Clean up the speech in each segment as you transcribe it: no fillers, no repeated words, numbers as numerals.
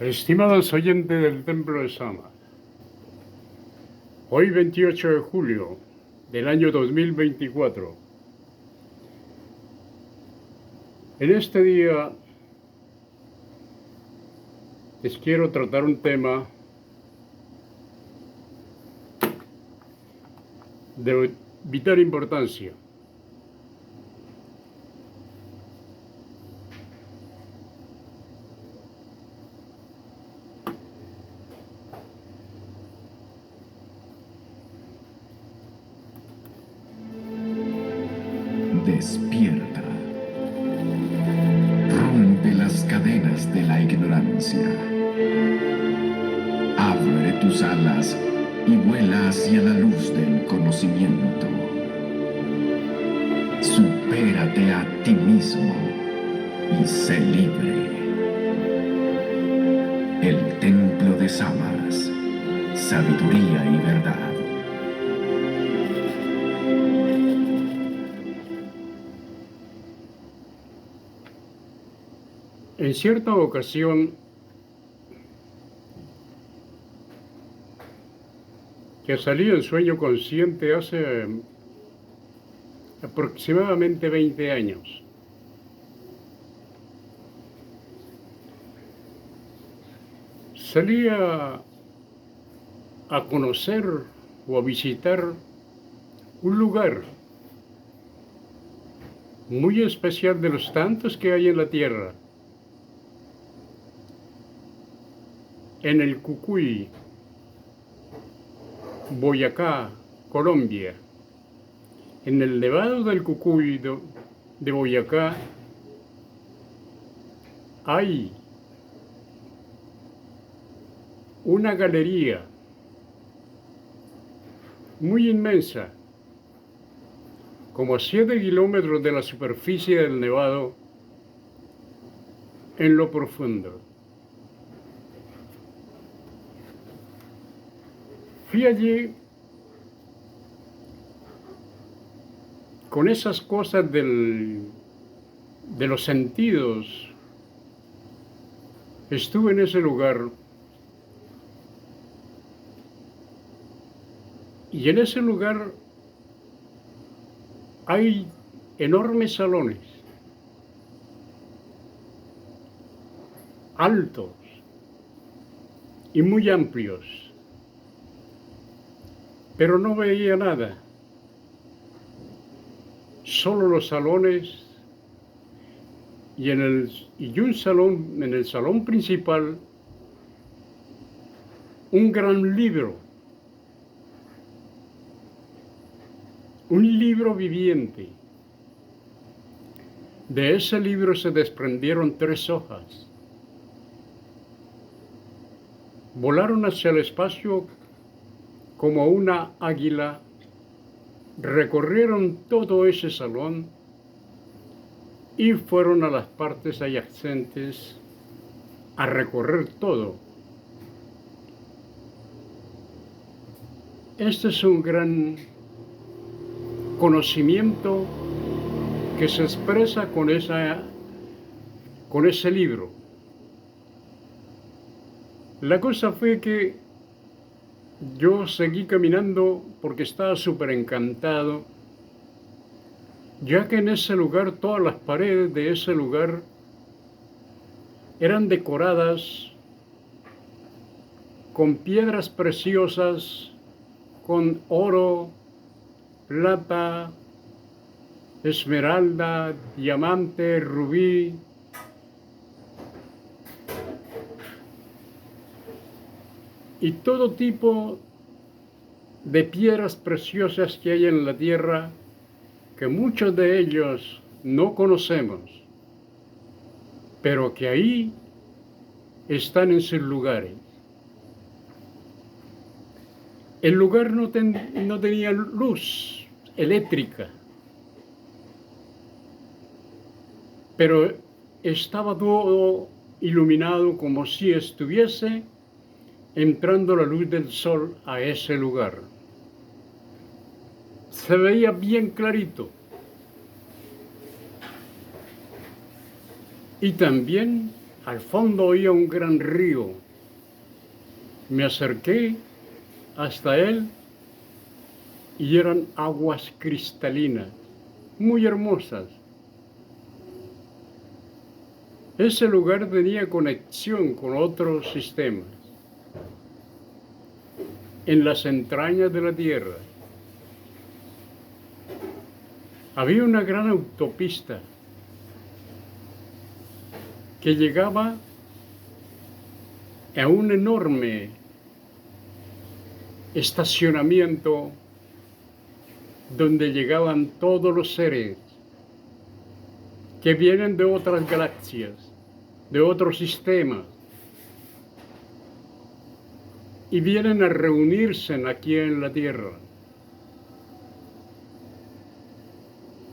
Estimados oyentes del Templo de Sama, hoy 28 de julio del año 2024, en este día les quiero tratar un tema de vital importancia. Despierta. Rompe las cadenas de la ignorancia. Abre tus alas y vuela hacia la luz del conocimiento. Supérate a ti mismo y sé libre. El Templo de Samas, sabiduría y verdad. En cierta ocasión, que salí del sueño consciente hace aproximadamente 20 años, salí a conocer o a visitar un lugar muy especial de los tantos que hay en la tierra, en el Cucuy, Boyacá, Colombia. En el Nevado del Cucuy de Boyacá hay una galería muy inmensa, como 7 kilómetros de la superficie del Nevado en lo profundo. Fui allí con esas cosas de los sentidos. Estuve en ese lugar y en ese lugar hay enormes salones, altos y muy amplios, pero no veía nada, solo los salones y en el salón principal, un gran libro, un libro viviente. De ese libro se desprendieron 3 hojas. Volaron hacia el espacio como una águila, recorrieron todo ese salón y fueron a las partes adyacentes a recorrer todo. Este es un gran conocimiento que se expresa con ese libro. La cosa fue que yo seguí caminando porque estaba súper encantado, ya que en ese lugar, todas las paredes de ese lugar eran decoradas con piedras preciosas, con oro, plata, esmeralda, diamante, rubí. Y todo tipo de piedras preciosas que hay en la tierra, que muchos de ellos no conocemos, pero que ahí están en sus lugares. El lugar no tenía luz eléctrica, pero estaba todo iluminado como si estuviese entrando la luz del sol a ese lugar. Se veía bien clarito. Y también Al fondo oía un gran río. Me acerqué hasta él y eran aguas cristalinas, muy hermosas. Ese lugar tenía conexión con otros sistemas en las entrañas de la Tierra. Había una gran autopista que llegaba a un enorme estacionamiento donde llegaban todos los seres que vienen de otras galaxias, de otros sistemas, y vienen a reunirse aquí en la Tierra.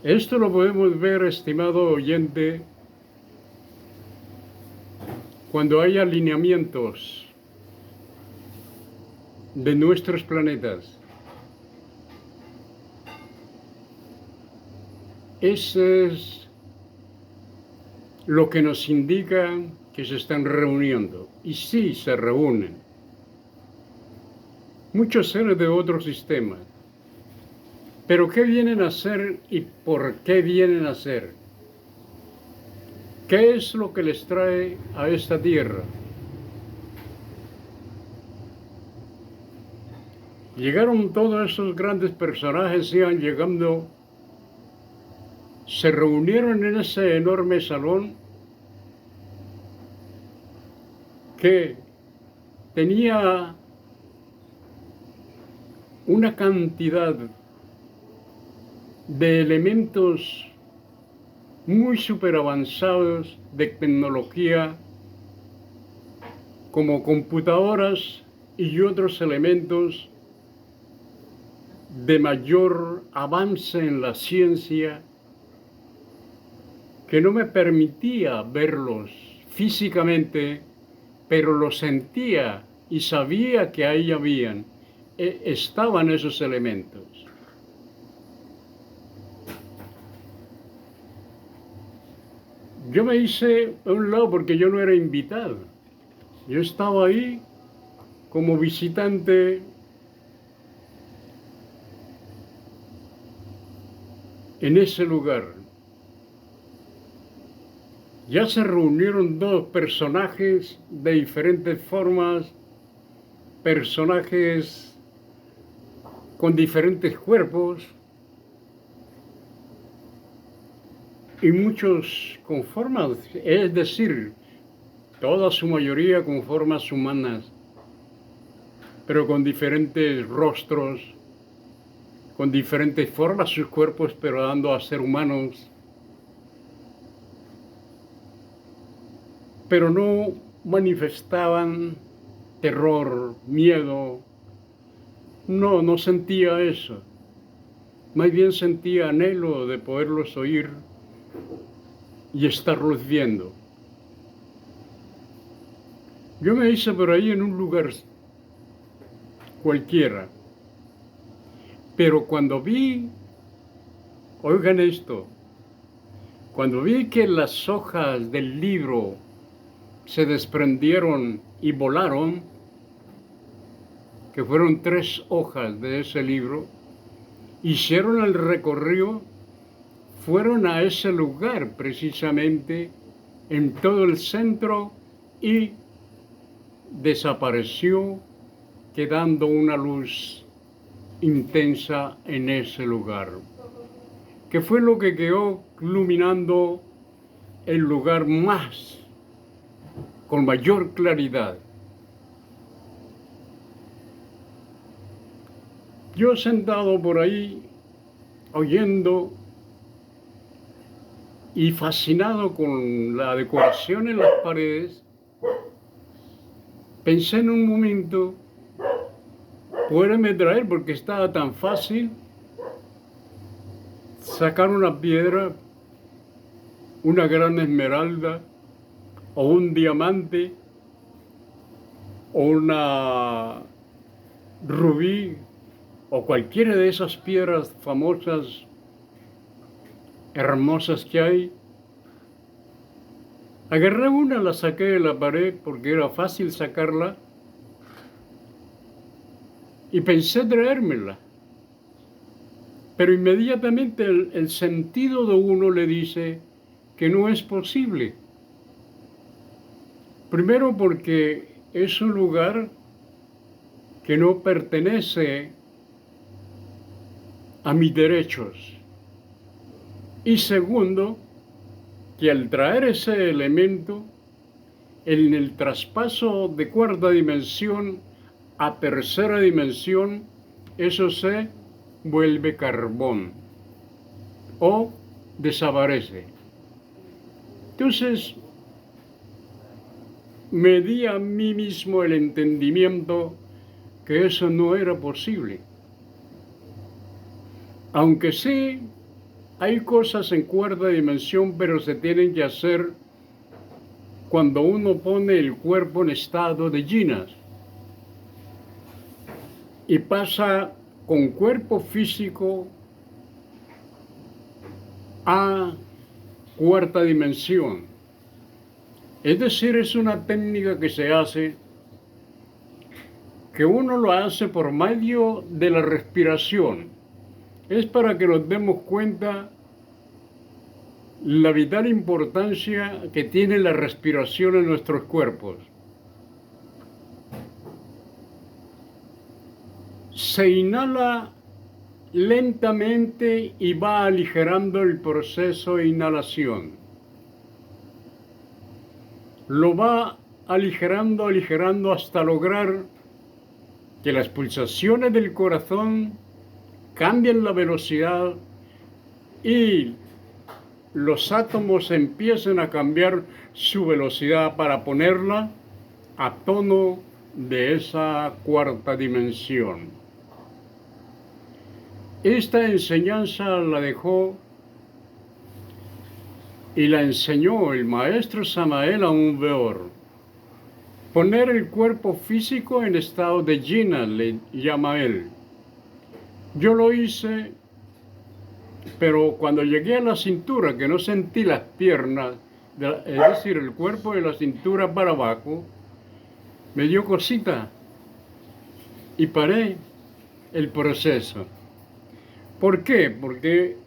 Esto lo podemos ver, estimado oyente, cuando hay alineamientos de nuestros planetas. Eso es lo que nos indica que se están reuniendo. Y sí, se reúnen muchos seres de otros sistemas. Pero ¿qué vienen a hacer y por qué vienen a hacer? ¿Qué es lo que les trae a esta tierra? Llegaron todos esos grandes personajes, iban llegando, se reunieron en ese enorme salón que tenía una cantidad de elementos muy super avanzados de tecnología, como computadoras y otros elementos de mayor avance en la ciencia, que no me permitía verlos físicamente, pero los sentía y sabía que ahí estaban esos elementos. Yo me hice a un lado porque yo no era invitado. Yo estaba ahí como visitante en ese lugar. Ya se reunieron dos personajes de diferentes formas, personajes con diferentes cuerpos y muchos con formas, es decir, toda su mayoría con formas humanas, pero con diferentes rostros, con diferentes formas sus cuerpos, pero dando a ser humanos. Pero no manifestaban terror, miedo. No sentía eso. Más bien sentía anhelo de poderlos oír y estarlos viendo. Yo me hice por ahí en un lugar cualquiera, pero cuando vi, oigan esto, cuando vi que las hojas del libro se desprendieron y volaron, que fueron 3 hojas de ese libro, hicieron el recorrido, fueron a ese lugar precisamente, en todo el centro, y desapareció, quedando una luz intensa en ese lugar, que fue lo que quedó iluminando el lugar más, con mayor claridad. Yo sentado por ahí, oyendo y fascinado con la decoración en las paredes, pensé en un momento poderme traer, porque estaba tan fácil sacar una piedra, una gran esmeralda, o un diamante, o una rubí, o cualquiera de esas piedras famosas, hermosas que hay, Agarré una, la saqué de la pared porque era fácil sacarla y pensé traérmela. Pero inmediatamente el sentido de uno le dice que no es posible. Primero porque es un lugar que no pertenece a mis derechos. Y segundo, que al traer ese elemento, en el traspaso de cuarta dimensión a tercera dimensión, eso se vuelve carbón o desaparece. Entonces, me di a mí mismo el entendimiento que eso no era posible. Aunque sí, hay cosas en cuarta dimensión, pero se tienen que hacer cuando uno pone el cuerpo en estado de yinas y pasa con cuerpo físico a cuarta dimensión. Es decir, es una técnica que se hace, que uno lo hace por medio de la respiración. Es para que nos demos cuenta la vital importancia que tiene la respiración en nuestros cuerpos. Se inhala lentamente y va aligerando el proceso de inhalación. Lo va aligerando hasta lograr que las pulsaciones del corazón cambien la velocidad y los átomos empiecen a cambiar su velocidad para ponerla a tono de esa cuarta dimensión. Esta enseñanza la dejó y la enseñó el maestro Samael Aun Weor. Poner el cuerpo físico en estado de jina, le llama él. Yo lo hice, pero cuando llegué a la cintura, que no sentí las piernas, es decir, el cuerpo de la cintura para abajo, me dio cosita y paré el proceso. ¿Por qué? Porque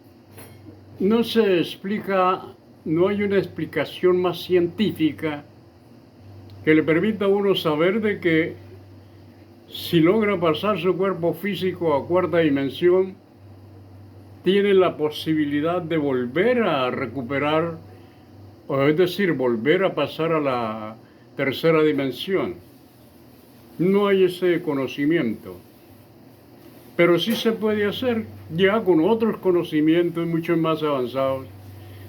no se explica, no hay una explicación más científica que le permita a uno saber de que si logra pasar su cuerpo físico a cuarta dimensión, tiene la posibilidad de volver a recuperar, o es decir, volver a pasar a la tercera dimensión. No hay ese conocimiento, pero sí se puede hacer ya con otros conocimientos mucho más avanzados.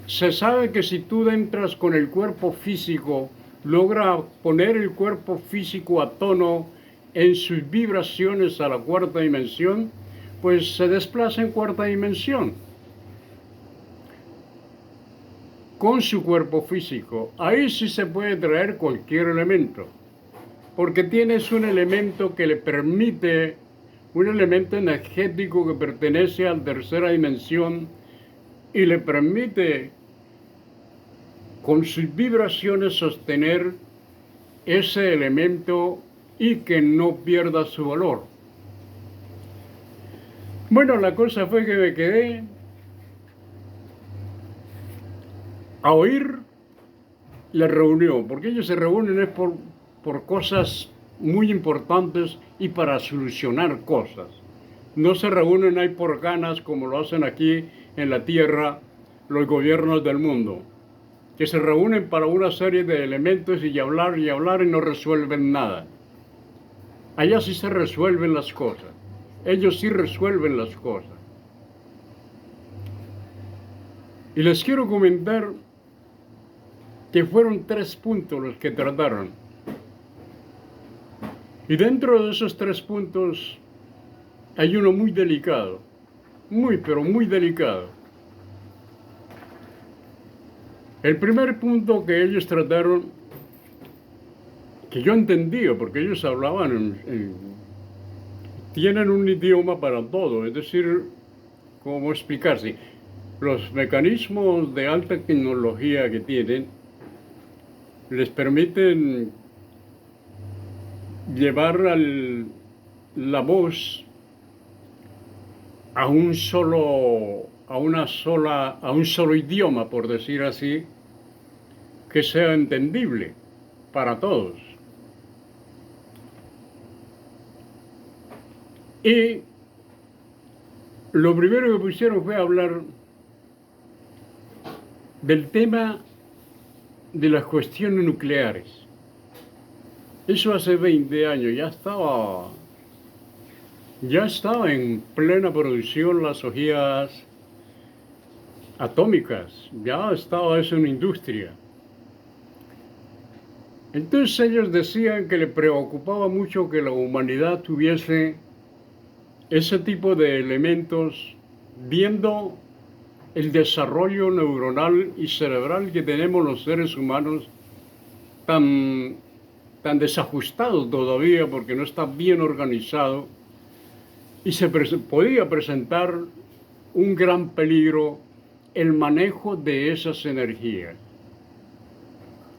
Se sabe que si tú entras con el cuerpo físico, logra poner el cuerpo físico a tono en sus vibraciones a la cuarta dimensión, pues se desplaza en cuarta dimensión con su cuerpo físico. Ahí sí se puede traer cualquier elemento, porque tienes un elemento que le permite, un elemento energético que pertenece a la tercera dimensión y le permite con sus vibraciones sostener ese elemento y que no pierda su valor. Bueno, la cosa fue que me quedé a oír la reunión, porque ellos se reúnen es por cosas muy importantes y para solucionar cosas. No se reúnen ahí por ganas como lo hacen aquí en la tierra los gobiernos del mundo, que se reúnen para una serie de elementos y hablar y no resuelven nada. Allá sí se resuelven las cosas. Ellos sí resuelven las cosas. Y les quiero comentar que fueron 3 puntos los que trataron. Y dentro de esos 3 puntos hay uno muy delicado, pero muy delicado. El primer punto que ellos trataron, que yo entendía, porque ellos hablaban tienen un idioma para todo, es decir, ¿cómo explicarse? Los mecanismos de alta tecnología que tienen les permiten llevar la voz a un solo idioma, por decir así, que sea entendible para todos. Y lo primero que pusieron fue hablar del tema de las cuestiones nucleares. Eso hace 20 años ya estaba en plena producción las ojidas atómicas, ya estaba eso en industria. Entonces ellos decían que les preocupaba mucho que la humanidad tuviese ese tipo de elementos, viendo el desarrollo neuronal y cerebral que tenemos los seres humanos tan desajustado todavía porque no está bien organizado, y podía presentar un gran peligro el manejo de esas energías.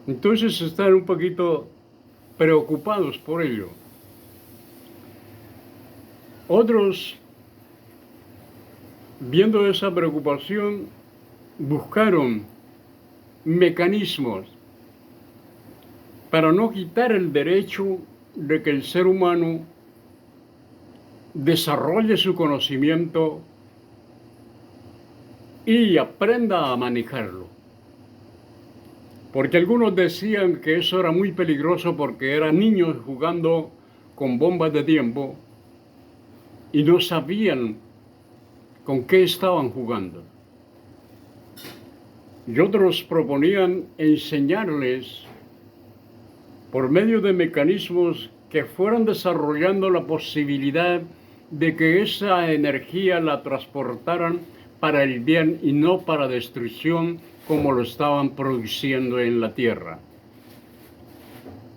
Entonces están un poquito preocupados por ello. Otros, viendo esa preocupación, buscaron mecanismos para no quitar el derecho de que el ser humano desarrolle su conocimiento y aprenda a manejarlo. Porque algunos decían que eso era muy peligroso porque eran niños jugando con bombas de tiempo y no sabían con qué estaban jugando. Y otros proponían enseñarles por medio de mecanismos que fueran desarrollando la posibilidad de que esa energía la transportaran para el bien y no para destrucción como lo estaban produciendo en la Tierra.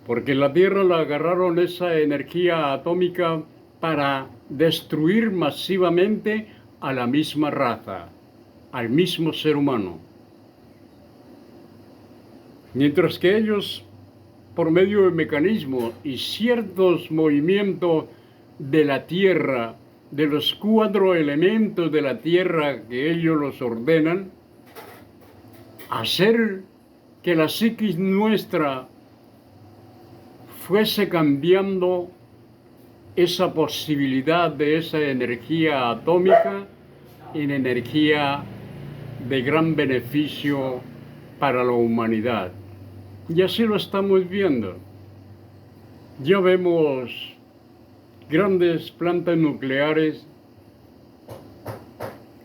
Porque en la Tierra la agarraron esa energía atómica para destruir masivamente a la misma raza, al mismo ser humano. Mientras que ellos, por medio de mecanismos y ciertos movimientos de la Tierra, de los 4 elementos de la Tierra que ellos los ordenan, hacer que la psiquis nuestra fuese cambiando esa posibilidad de esa energía atómica en energía de gran beneficio para la humanidad. Y así lo estamos viendo. Ya vemos grandes plantas nucleares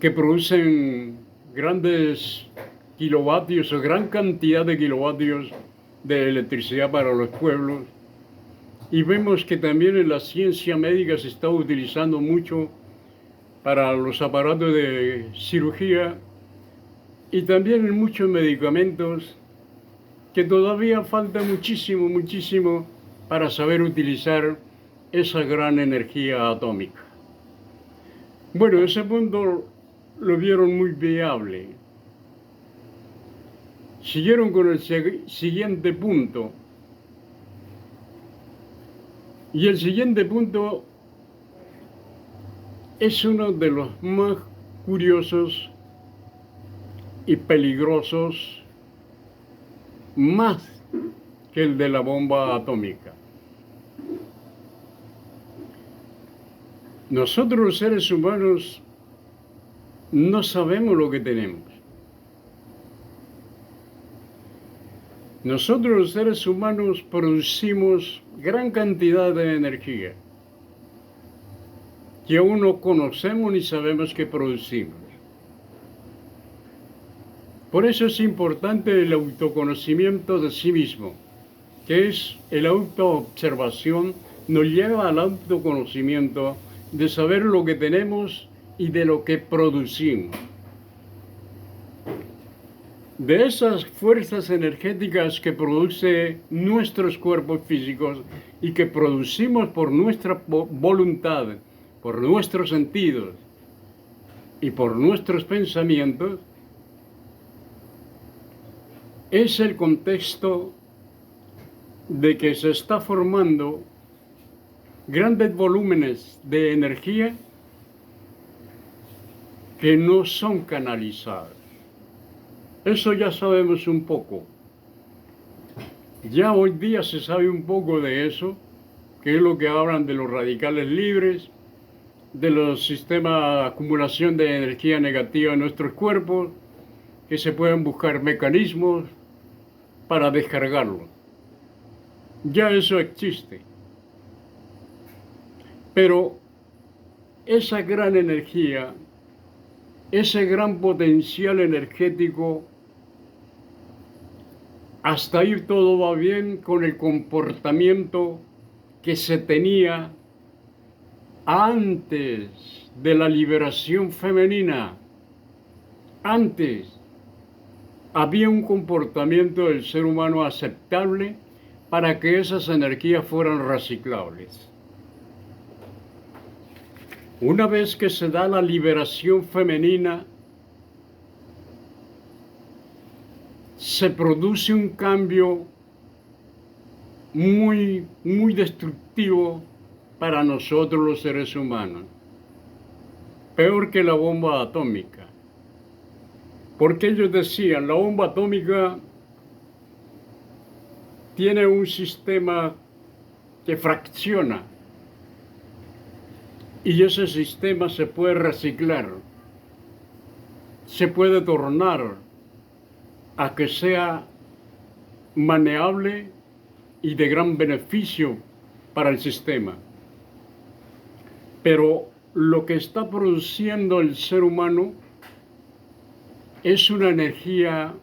que producen grandes kilovatios o gran cantidad de kilovatios de electricidad para los pueblos. Y vemos que también en la ciencia médica se está utilizando mucho para los aparatos de cirugía y también en muchos medicamentos que todavía falta muchísimo para saber utilizar esa gran energía atómica. Bueno, ese punto lo vieron muy viable. Siguieron con el siguiente punto. Y el siguiente punto es uno de los más curiosos y peligrosos, más que el de la bomba atómica. Nosotros los seres humanos no sabemos lo que tenemos. Nosotros los seres humanos producimos gran cantidad de energía que aún no conocemos ni sabemos que producimos. Por eso es importante el autoconocimiento de sí mismo, que es la autoobservación, nos lleva al autoconocimiento de saber lo que tenemos y de lo que producimos. De esas fuerzas energéticas que produce nuestros cuerpos físicos y que producimos por nuestra voluntad, por nuestros sentidos y por nuestros pensamientos, es el contexto de que se está formando grandes volúmenes de energía que no son canalizados. Eso ya sabemos un poco. Ya hoy día se sabe un poco de eso, que es lo que hablan de los radicales libres, de los sistemas de acumulación de energía negativa en nuestros cuerpos, que se pueden buscar mecanismos para descargarlo. Ya eso existe. Pero esa gran energía, ese gran potencial energético, hasta ahí todo va bien con el comportamiento que se tenía antes de la liberación femenina. Antes había un comportamiento del ser humano aceptable para que esas energías fueran reciclables. Una vez que se da la liberación femenina, se produce un cambio muy destructivo para nosotros los seres humanos. Peor que la bomba atómica. Porque ellos decían, la bomba atómica tiene un sistema que fracciona y ese sistema se puede reciclar, se puede tornar a que sea maneable y de gran beneficio para el sistema. Pero lo que está produciendo el ser humano es una energía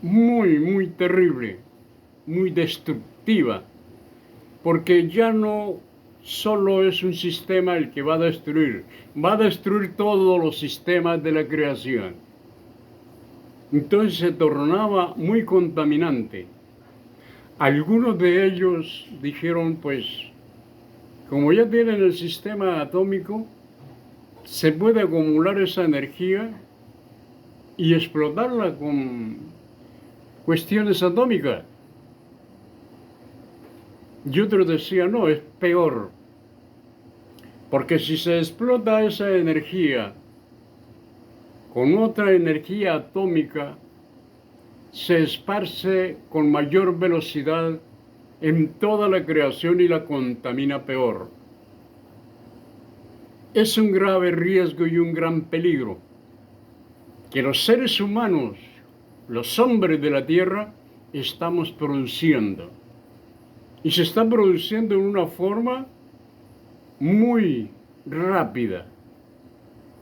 muy terrible, muy destructiva, porque ya no solo es un sistema el que va a destruir todos los sistemas de la creación. Entonces se tornaba muy contaminante. Algunos de ellos dijeron, pues, como ya tienen el sistema atómico, se puede acumular esa energía y explotarla con cuestiones atómicas. Y otros decían, no, es peor, porque si se explota esa energía con otra energía atómica, se esparce con mayor velocidad en toda la creación y la contamina peor. Es un grave riesgo y un gran peligro que los seres humanos, los hombres de la Tierra, estamos produciendo. Y se está produciendo en una forma muy rápida.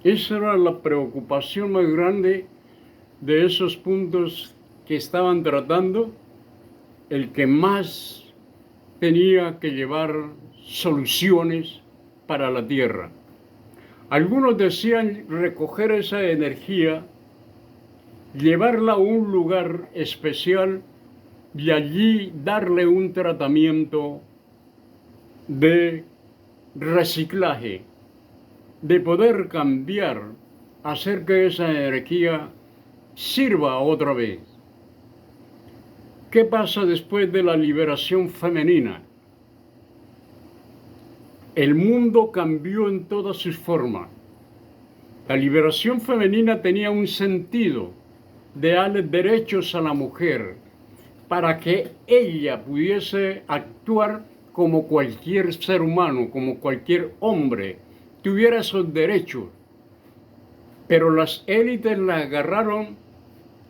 Esa era la preocupación más grande de esos puntos que estaban tratando, el que más tenía que llevar soluciones para la Tierra. Algunos decían recoger esa energía, llevarla a un lugar especial y allí darle un tratamiento de reciclaje, de poder cambiar, hacer que esa energía sirva otra vez. ¿Qué pasa después de la liberación femenina? El mundo cambió en todas sus formas. La liberación femenina tenía un sentido de darle derechos a la mujer para que ella pudiese actuar como cualquier ser humano, como cualquier hombre, tuviera esos derechos. Pero las élites la agarraron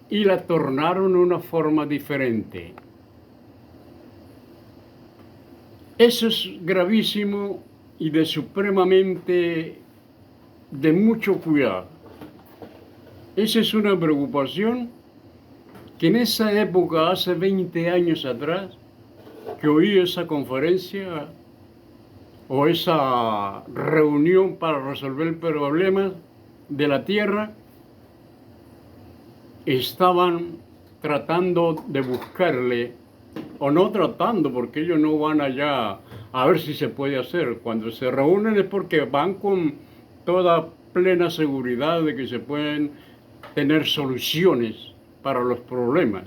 y la tornaron de una forma diferente. Eso es gravísimo y de mucho cuidado. Esa es una preocupación que en esa época, hace 20 años atrás, que oí esa conferencia o esa reunión para resolver problemas de la Tierra, estaban tratando de buscarle, o no tratando, porque ellos no van allá a ver si se puede hacer. Cuando se reúnen es porque van con toda plena seguridad de que se pueden tener soluciones para los problemas.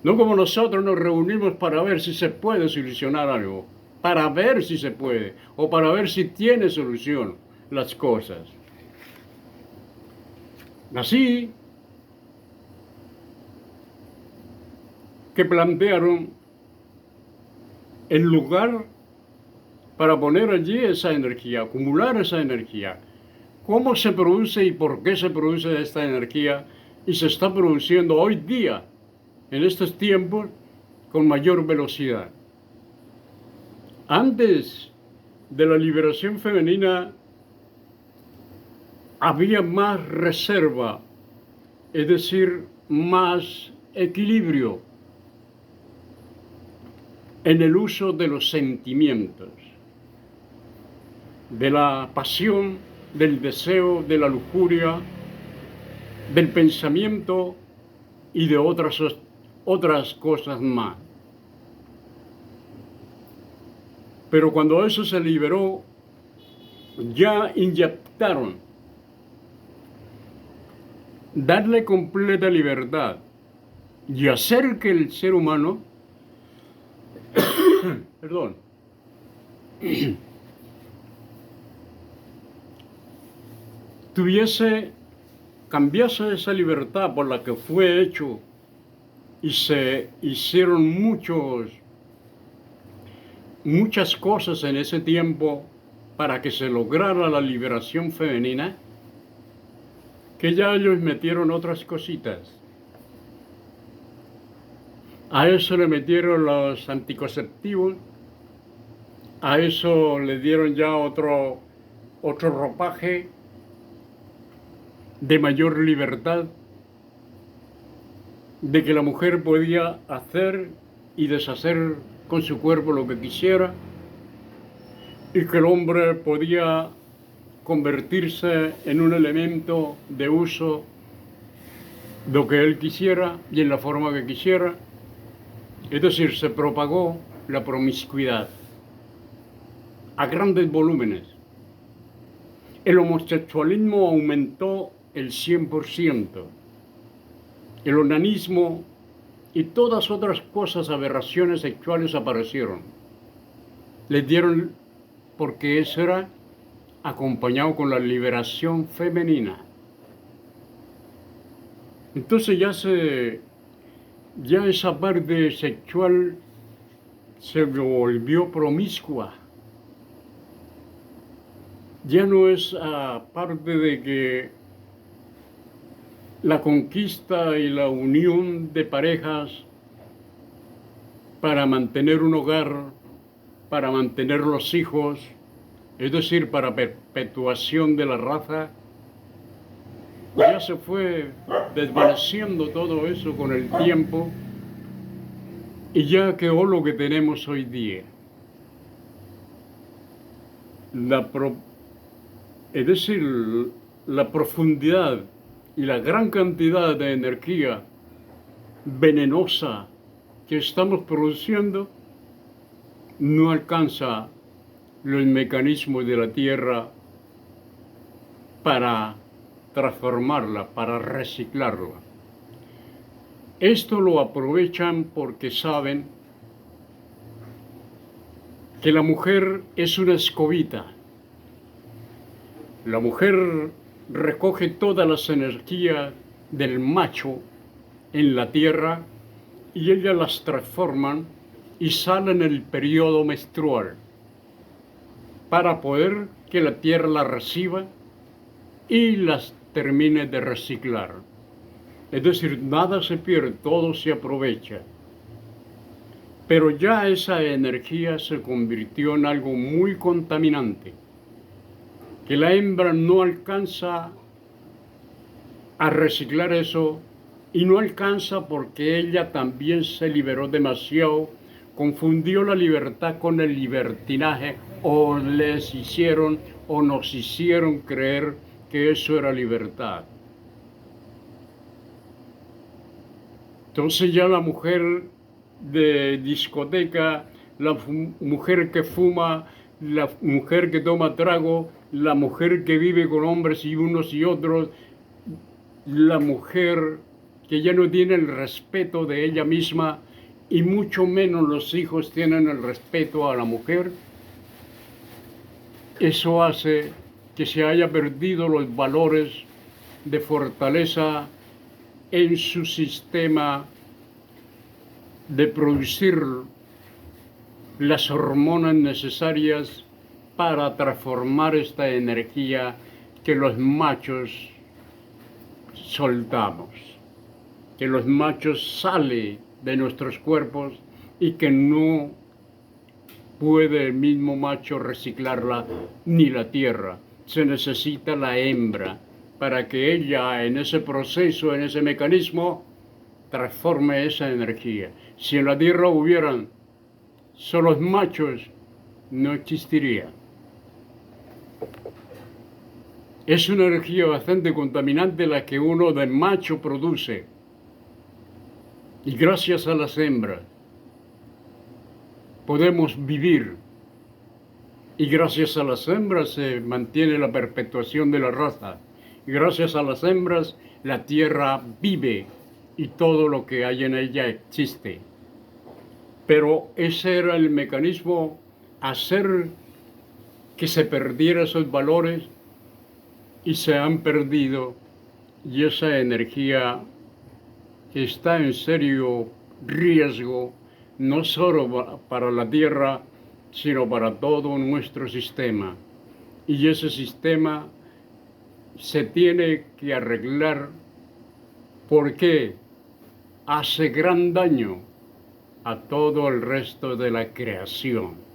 No como nosotros nos reunimos para ver si se puede solucionar algo, para ver si se puede, o para ver si tiene solución las cosas. Así que plantearon el lugar para poner allí esa energía, acumular esa energía. ¿Cómo se produce y por qué se produce esta energía? Y se está produciendo hoy día, en estos tiempos, con mayor velocidad. Antes de la liberación femenina había más reserva, es decir, más equilibrio en el uso de los sentimientos, de la pasión, del deseo, de la lujuria, del pensamiento y de otras cosas más. Pero cuando eso se liberó, ya inyectaron darle completa libertad y hacer que el ser humano, perdón, cambiase esa libertad por la que fue hecho y se hicieron muchas cosas en ese tiempo para que se lograra la liberación femenina, que ya ellos metieron otras cositas. A eso le metieron los anticonceptivos, a eso le dieron ya otro ropaje de mayor libertad, de que la mujer podía hacer y deshacer con su cuerpo lo que quisiera, y que el hombre podía convertirse en un elemento de uso lo que él quisiera y en la forma que quisiera. Es decir, se propagó la promiscuidad a grandes volúmenes. El homosexualismo aumentó el 100%. El onanismo y todas otras cosas, aberraciones sexuales aparecieron. Les dieron, porque eso era acompañado con la liberación femenina. Entonces ya esa parte sexual se volvió promiscua. Ya no es aparte de que la conquista y la unión de parejas para mantener un hogar, para mantener los hijos, es decir, para perpetuación de la raza, ya se fue desvaneciendo todo eso con el tiempo y ya quedó lo que tenemos hoy día. Es decir, la profundidad y la gran cantidad de energía venenosa que estamos produciendo no alcanza los mecanismos de la Tierra para transformarla, para reciclarla. Esto lo aprovechan porque saben que la mujer es una escobita. La mujer recoge todas las energías del macho en la tierra y ellas las transforman y salen en el periodo menstrual para poder que la tierra las reciba y las termine de reciclar. Es decir, nada se pierde, todo se aprovecha. Pero ya esa energía se convirtió en algo muy contaminante, que la hembra no alcanza a reciclar eso y no alcanza porque ella también se liberó demasiado, confundió la libertad con el libertinaje o les hicieron o nos hicieron creer que eso era libertad. Entonces ya la mujer de discoteca, la mujer que fuma, la mujer que toma trago, la mujer que vive con hombres y unos y otros, la mujer que ella no tiene el respeto de ella misma y mucho menos los hijos tienen el respeto a la mujer, eso hace que se haya perdido los valores de fortaleza en su sistema de producir las hormonas necesarias para transformar esta energía que los machos soltamos, que los machos sale de nuestros cuerpos y que no puede el mismo macho reciclarla ni la tierra. Se necesita la hembra para que ella en ese proceso, en ese mecanismo, transforme esa energía. Si en la tierra hubieran solo machos, no existiría. Es una energía bastante contaminante la que uno de macho produce. Y gracias a las hembras podemos vivir. Y gracias a las hembras se mantiene la perpetuación de la raza. Y gracias a las hembras la tierra vive y todo lo que hay en ella existe. Pero ese era el mecanismo, hacer que se perdiera esos valores y se han perdido, y esa energía está en serio riesgo, no solo para la Tierra, sino para todo nuestro sistema. Y ese sistema se tiene que arreglar porque hace gran daño a todo el resto de la creación.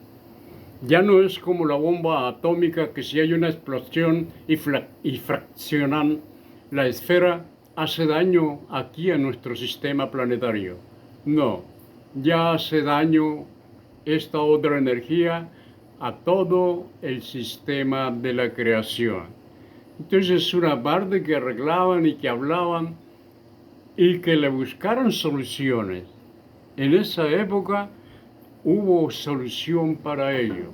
Ya no es como la bomba atómica, que si hay una explosión y fraccionan la esfera, hace daño aquí a nuestro sistema planetario. No, ya hace daño esta otra energía a todo el sistema de la creación. Entonces es una parte que arreglaban y que hablaban y que le buscaron soluciones. En esa época hubo solución para ello.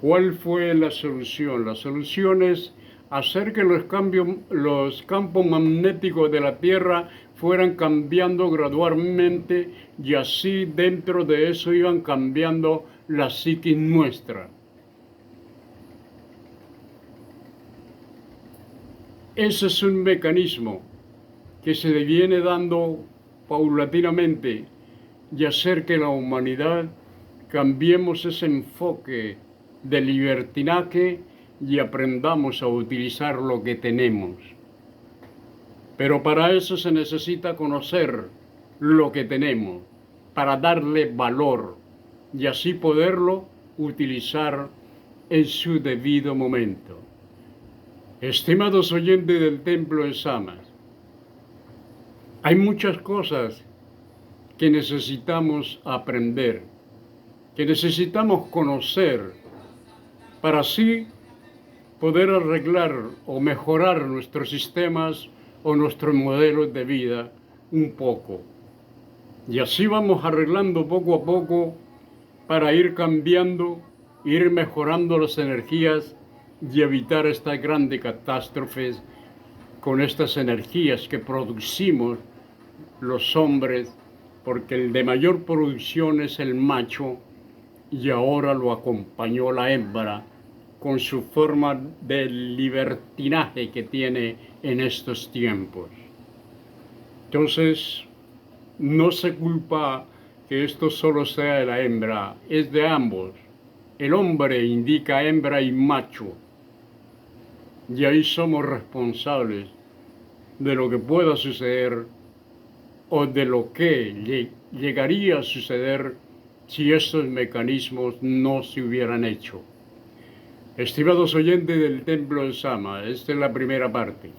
¿Cuál fue la solución? La solución es hacer que los campos magnéticos de la Tierra fueran cambiando gradualmente, y así dentro de eso iban cambiando la psiquis nuestra. Ese es un mecanismo que se viene dando paulatinamente, y hacer que la humanidad cambiemos ese enfoque de libertinaje y aprendamos a utilizar lo que tenemos. Pero para eso se necesita conocer lo que tenemos, para darle valor y así poderlo utilizar en su debido momento. Estimados oyentes del Templo de Samas, hay muchas cosas que necesitamos aprender, que necesitamos conocer, para así poder arreglar o mejorar nuestros sistemas o nuestros modelos de vida un poco. Y así vamos arreglando poco a poco para ir cambiando, ir mejorando las energías y evitar estas grandes catástrofes con estas energías que producimos los hombres, porque el de mayor producción es el macho y ahora lo acompañó la hembra con su forma de libertinaje que tiene en estos tiempos. Entonces, no se culpa que esto solo sea de la hembra, es de ambos. El hombre indica hembra y macho, y ahí somos responsables de lo que pueda suceder o de lo que llegaría a suceder si estos mecanismos no se hubieran hecho. Estimados oyentes del Templo de Sama, esta es la primera parte.